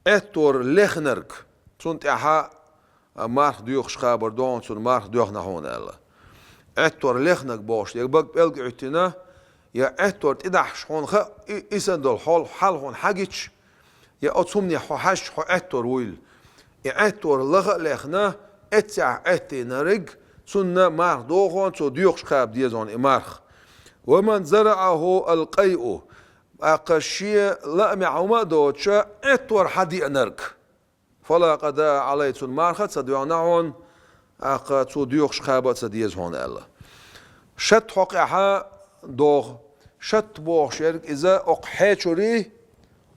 [SPEAKER 1] أتور لخنرك سنت أها مارخ ديوخ شخابر دون سن مارخ ديوخ نهون الله أتور لخنك باش يبقى بلق عتنا يا أتور تدحش هون خ إسندل حال هون حاجتش يا أتصمني حش أتور ويل يا أتور لغ لخنا أتسع أتي نرج سنة مارخ دوغون سو ديوخ شخاب ديزون إمارخ ومن زرعه القيء أقشية لا معوما دوتشا اتور حدي أنرك فلا قدا عليت المارخت سديونعون أق توديوخ خابت سديز هون الله شت حقها دوغ شت بوخ شرك إذا أقحيشوري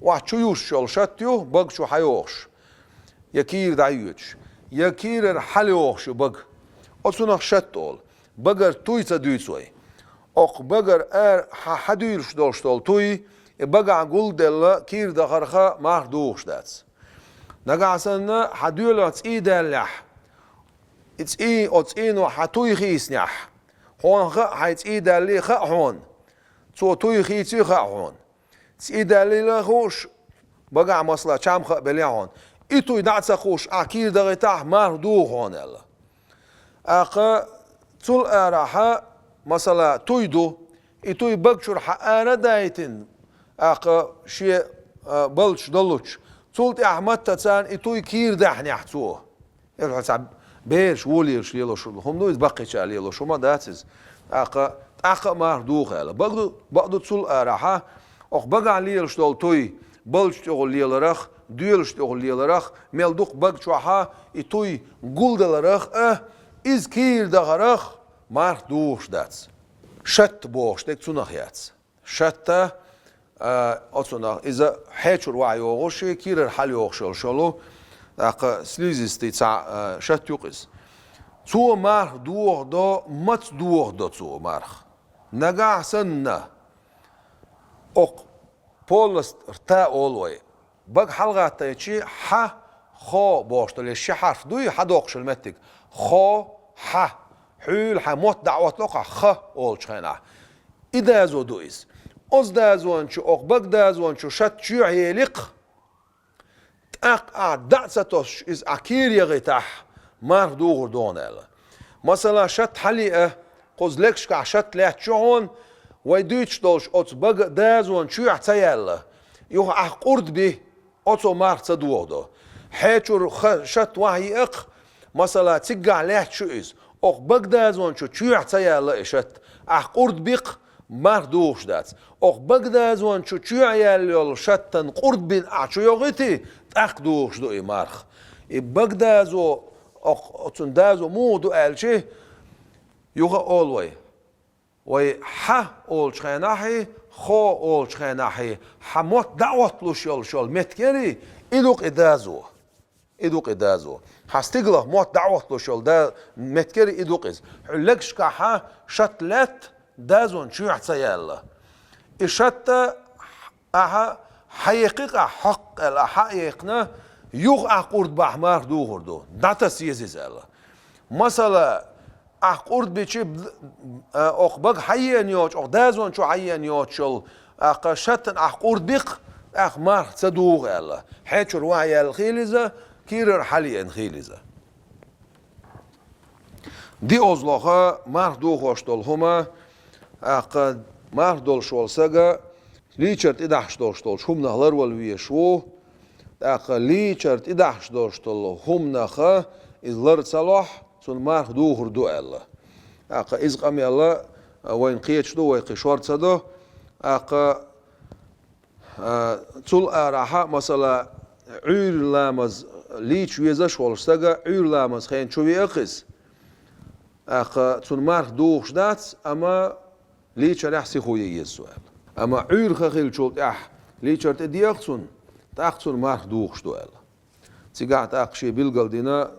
[SPEAKER 1] وحشويوش شول شتيو بق شو حيوخش يكير دعيوش يكير حليوخش بق أصنع شتول بقر توي تدويسوي أق بقر حدويش دولشتول توي بقع قول دل كير دخرخا ماردوخش داتس نقعسن حدويلات إيدالح اتس إينو حتوي خيسنح هون خا حيت إيدالي خا هون تو توي خيتي خا هون اتس إيدالي لخوش بقع مصلا شام خا بليعون إتو يدعس خوش أكير دغيتاح ماردوخ هون الله أقا تول أراحة مثلا تويدو إتو يبقشر حقانا دايتن أقا شيء بلش دلوش تولت أحمد تتسان إتو يكير داحني أحتوه يقول بيرش وليش ليلو شو هم نويز بقي شا ليلو شو ما داتز أقا ماردوخ الله بقدو تول أراحة أخ بقع ليلش دول توي بلش تقول ليلرخ ديلش تقول ليلرخ ملدوق بقشوها إتو يقول إز كير دغرخ مار دوش داتس شت بوش تك تنخ ياتس شت أتصنع إذا حيشر وعي وغشي كير الحال يوغشل شلو سليزستي تاع شت يقز تو مار دوغ دو مت دوغ دو تو مارخ نقع سنة أق بولست ارتا أولوي بق حلقات تيجي ح خو بوش تلي الشي حرف دوي حدوقش المتك خو ح حول حموت دعوت لقى خ أول شينا إذا زو دويس أز دازوان شو أقبق دازوان شو شت شو عيلق دعستوش إز أكير يغيتح مار دوغر دون ألا مثلا شت حليقة قز لكش كع شت لحت شهون ويدوش دوش أتس بق دازوان شو يحتيالا يوح قرد به أتو مار تدوغ دو حيشور شت وحي إق مثلا تقع لحت شو إز أق بقدازون شو يحتيالا إشت قرد بيق مار دوغش دات أق بقدازون شو يعيال شتن قرد بين شو يغيتي دوغش دو إمارخ بقدازو أق تندازو مو دو ألشي يوغا أولوي وي ح أول شخيناحي خو أول شخيناحي حموت دعوت لو شول متكري إدوق إدازو حستقله موت دعوت لو شول دا متكري إدوق إز حلقش كحا شتلت دازون شو يحتيالا إشتا أها حيقيق حق الحقيقنا يوغ أقورد بحمار دوغردو داتا سيزيز ألا مثلا أقورد بيشي أقبق حيان يوش أق دازون شو حيان يوش شل أقشتن أقورد بيق أخمار تدوغ ألا حيشر وعي الخيلزة كيرر حاليا خيلزة دي أزلوخا مار دوغوشتول هما أقد مار دول شول ساقا ليشرت إدحش دوشتول شوم نهلر والويشو أقا ليشرت إدحش دوشتول هم نخا إذلر صلاح سن مار دوغر دو ألا أقا إذ قامي الله وين قيتش دو وين قشورت دو أقا تول أراحة مثلا عير لامز ليش ويزاش والشتاقة عير لامز خين شوي أقس أقا تون مارخ دوغش دات أما ليش رحسي خويا السؤال أما عير خخيل شولت ليش ارتدي أقصن تأقصن مارخ دوغش دوال تيقعت أقشي بيلقل دينا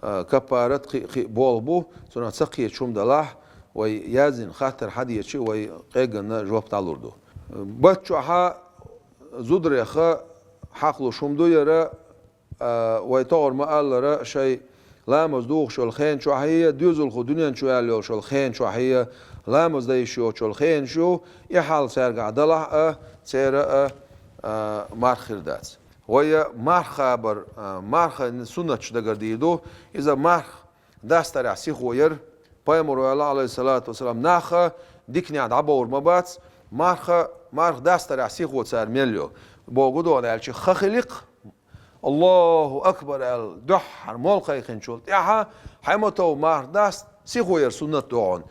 [SPEAKER 1] كبارت بولبو تون تسقية شوم دلاح ويازن خاطر حد يشي ويقيقنا جواب تعلردو باتشوحا زودريخا حقلو شومدو يرى ويطور مقالرة شيء لامز دوغ شو الخين شو هي دوزل خدونيان شو ياليو شو الخين شو هي لامز داي شو الخين شو يحال سيرقع دلح سيرا مارخير دات ويا مارخ خابر مارخ سنة شدقر ديدو إذا مارخ داستر عسيخ وير بايمرو الله عليه الصلاة والسلام ناخا ديكني عد عبور مبات مارخ داستر عسيخ وتسار ميليو بوجودو على الشيء خخلق الله أكبر الدح الملقى يخنشول تاعها حمتو مارخ داست سيخو ير سنة دعون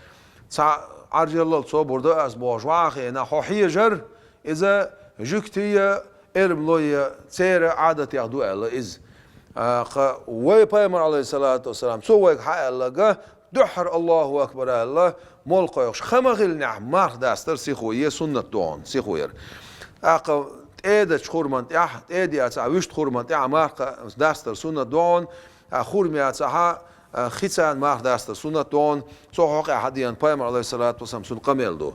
[SPEAKER 1] عرجل صبر از بوجواخي نحوحي جر إذا جكتية إرملوية سير عادة يعدو الله إز وي بيمر عليه الصلاة والسلام سويك حق الله دحر الله أكبر الله ملقا يخش خمغل نعم مار داستر سيخوية سنة دون سيخوير تأيد شخورمان تأيد يتعويش خورمان مار داستر سنة دون خورمي يتعها خيتان مار داستر سنة دون صحوق أحديان بيمر عليه الصلاة والسلام سن قميل دو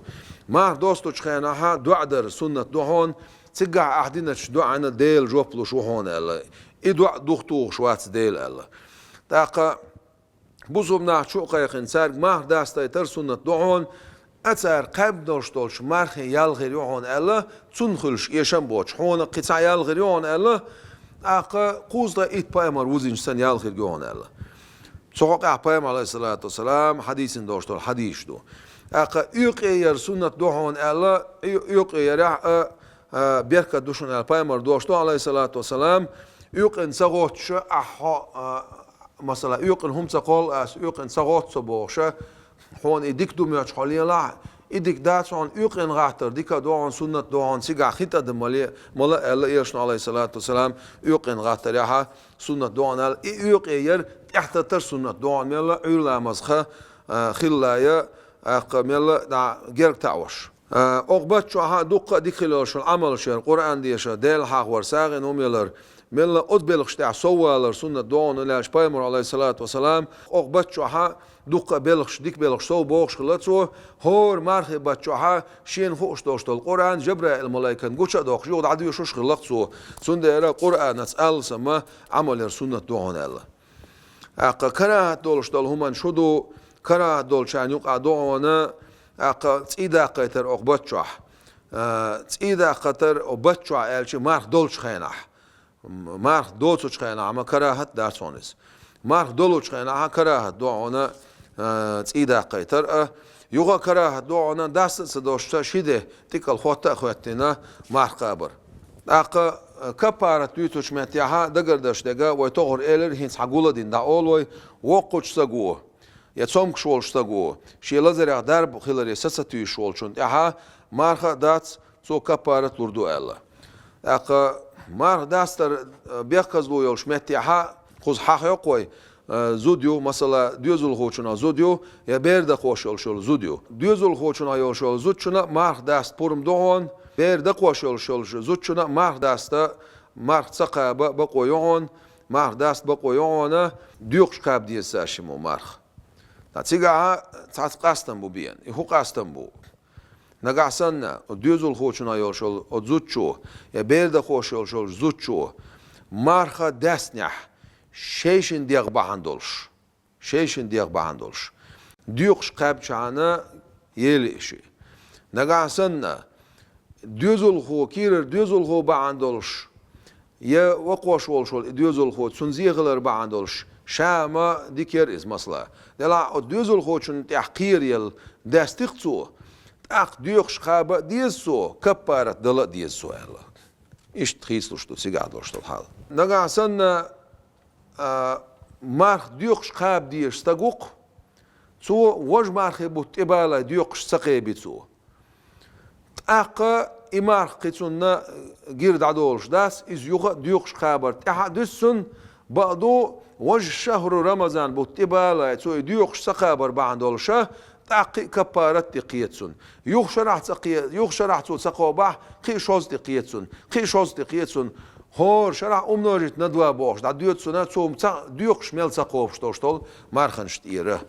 [SPEAKER 1] مار دوستو تشخينها دعدر سنة دون تقع أحدنا دعنا ديل جوبلو شو هون الله إدوا دختو شوات ديل الله تاقا بوزوبنا شو قيقين سارق مار داستا يتر سنة دعون أتار قب دوشتولش مارخي يالغير يوهون الله تنخلش يشم بوش هون قطع يالغير يوهون الله أقا قوزدا إت بايمار وزنش سن يالغير يوهون الله سوق بايمار عليه الصلاة والسلام حديث دوشتول حديث دو أقا يقير سنة دعون الله يقير بيركة دوشون البايمار دوشتول عليه الصلاة والسلام يقن سغوتش مثلا يقن هم تقول يقن سغوت سبوشه هون إديك دومياش حاليا لا إديك داتون يقن غاتر ديك دوان سنة دوان سيجا خيتا دمالي ملا الله يرشنا عليه الصلاة والسلام يقن غاتر ياها سنة دوان يقير احتتر سنة دوان ملا علا مزخة خلايا ملا دا غير تعوش أقبت شو ها دقة ديكلوش العمل شو القرآن ديش ديل حق ورساغن هم يلر ملا أدبلغ شتاع سوالر سنة دون ولاش بايمر عليه الصلاة والسلام أقبت شو ها دقة بلغش ديك بلغ سو بوغش خلصو هور مارخي بات شو ها شين فوقش دوشت القرآن جبرائيل الملائكة نقوشا دوخش يود عدو يشوش خلقسو سنة يرى قرآن نسأل سما عمل سنة دون الله أقا كراهة دولش دول همان شدو كراهة دول شان يقع دون أقا تيدا قيتر أقبت شو تيدا قيتر أقبت شو ألشي مارخ دولش خينح مارخ دوتش خينا أما كراهة دارسونس مارخ دولش خينا كراهة دوعنا تيدا قيتر يوغا كراهة دوعنا داست سدوشتا شيده تيك الخوتا خواتنا مارخ قابر أقا كبارة تويتوش متيها دقردش دقا ويتوغر إيلر هينس حقولا دين دا أولوي وقوش ساقوه يتصومك شولش ساقوه شي لازر درب خلال يساسة شولشون تيها مارخ دات سو كبارة لردو إلا أقا مار داستر بيقزلو يولش متيها خوز حق يقوي زوديو مثلا ديوزل خوچنا زوديو يا بيرد خوشول شول زوديو ديوزل خوچنا يولشول زودچنا مار داست پورم دوهون بيرد خوشول شول زودچنا مار داستا مار څقا بقويون مار داست بقويون ديوقش قاب ديساشمو مارخ تاتيغا تاتقاستن بو بيان هو قاستن بو نگاسن ديوزل خوچنا يولشول زودچو يا بيرد خوشول شول زودچو مارخ داستنح شيشن ديغ باندولش شيشن ديغ باندولش ديوقش قاب چانا يليشي نگاسن ديوزل خو كيرر ديوزل خو باندولش يا وقوش ولشول ديوزل خو تنزيغلر باندولش شاما ديكير از مسلا دلا ديوزل خو چون تحقير يل داستيقصو اق ديوقش قاب ديسو كبارت دلا ديسو الله ايش تخيسلوشتو سيغادلوشتو حال نگاسن مارخ ديوقش قاب ديش تقوق سو وج مارخ بوت إبالا ديوقش سقيبي سو أقا إمارخ قيتسونا جيرد عدولش داس إز يوغا ديوقش قابر تحدثن بعدو وج شهر رمضان بوت إبالا سو ديوقش سقابر بعدولشا تاقي كبارت تقيتسن يوغ شرح تو سقوبح قي شوز تقيتسن قي شوز تقيتسن هور شرح نوجت ندوا بوش دا ديوت سنة توم ديوقش ميل سقوبش توشتول مارخنشت إيره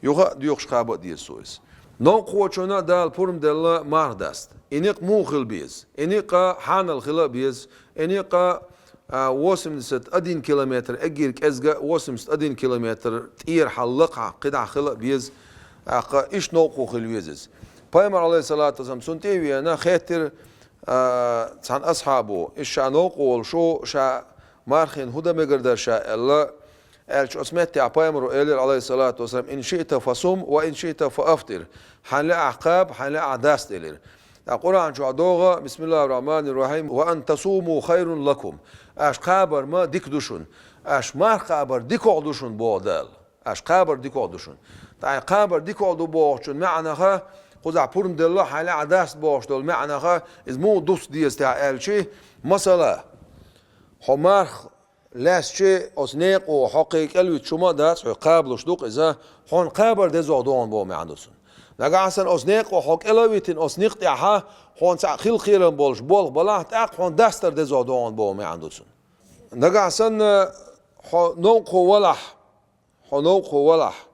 [SPEAKER 1] يوغا ديوقش قابا دي سويس نو قوچونا دال پورم دل ماردست إنيق موخل بيز إنيقا حانل خلا بيز إنيقا 80 كيلومتر أجيرك أزجا 80 كيلومتر تير حلقها قدع خلا بيز أقا إيش نوقو خلويزز بايمر عليه الصلاة والسلام سنتيوي أنا خاطر عن أصحابه إيش نوقو شو شا مارخين هدا مقدر شاء الله الش أسمعت يا بايمر عليه الصلاة والسلام إن شئت فصم وإن شئت فأفطر حنلا عقاب حنلا عداست إلير القرآن شو عدوغا بسم الله الرحمن الرحيم وأن تصوموا خير لكم أش قابر ما ديك دوشون أش مار قابر ديك عدوشون بودال أش قابر ديك عدوشون تا قابر ديكو دو بوشون معناها خذ بورن دلله حالة عداس بوش دول معناها إز مو دوس ديس تاع ألشي مثلا حمارخ لاسشي أسنيق وحقيق ألوي شما داس قابلش دوق إذا حون قابر دزودون بو معندوسن نجا أصلا أسنيق وحق ألويتين أسنيق تاعها حون ساخيل خيرن بولش بول بلاه تاق حون داستر دزودون بو معندوسن نجا أصلا نوق ولح حنوق ولح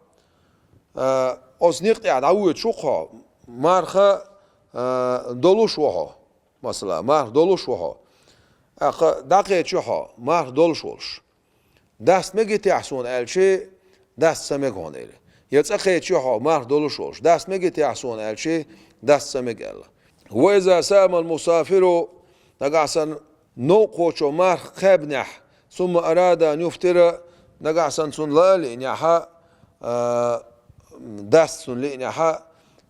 [SPEAKER 1] أسنيق تاع داوود شوخه مارخه دولوش وها مثلا مار دولوش وها اخ دقیق چها مار دولش ولش دست میگی تحسون الچه دست سمگون ایره یت اخی چها مار دولش ولش دست میگی تحسون الچه دست سمگل و اذا سام المسافر نقعسن نوقو مار خبنح ثم اراد ان يفطر نقعسن سن لا لنها دست سن لنها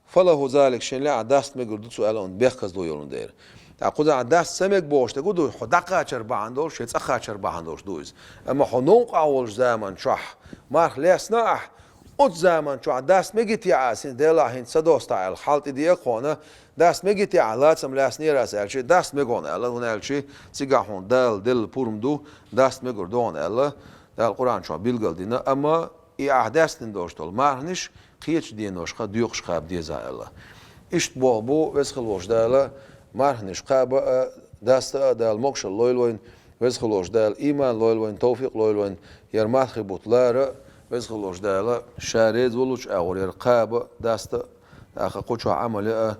[SPEAKER 1] فله ذلك شن لا دست میگرد سوالون بخز دو یولون دیر تأخذ دست سمك بوش تقول خدقة شرباندوش شيء أخا شرباندوش دوز أما حنوق أول زمان شح مارخ ليس ناح أت زمان شو دست مجت يعاسين دلا هين صدوست على الحالة دي أخونا دست مجت يعلات سم لاس نيراس ألشي دست مجون الله هنا ألشي سيجاهون دل بورم دو دست مجردون الله ده القرآن شو بيلقل دينا أما إعداست ندوش تول مارنش خيش دينوش خا ديوخش خاب ديزا الله إشت بو وسخل وش داله مارنش قاب دست دال مكش اللويلوين وزخلوش دال إيمان لويلوين توفيق لويلوين يرماخي بطلار وزخلوش دال شارد ولوش أول يرقاب دست أخا قوشة عمل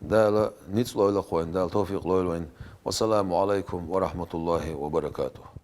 [SPEAKER 1] دال نيت لويل خوين دال توفيق لويلوين والسلام عليكم ورحمة الله وبركاته.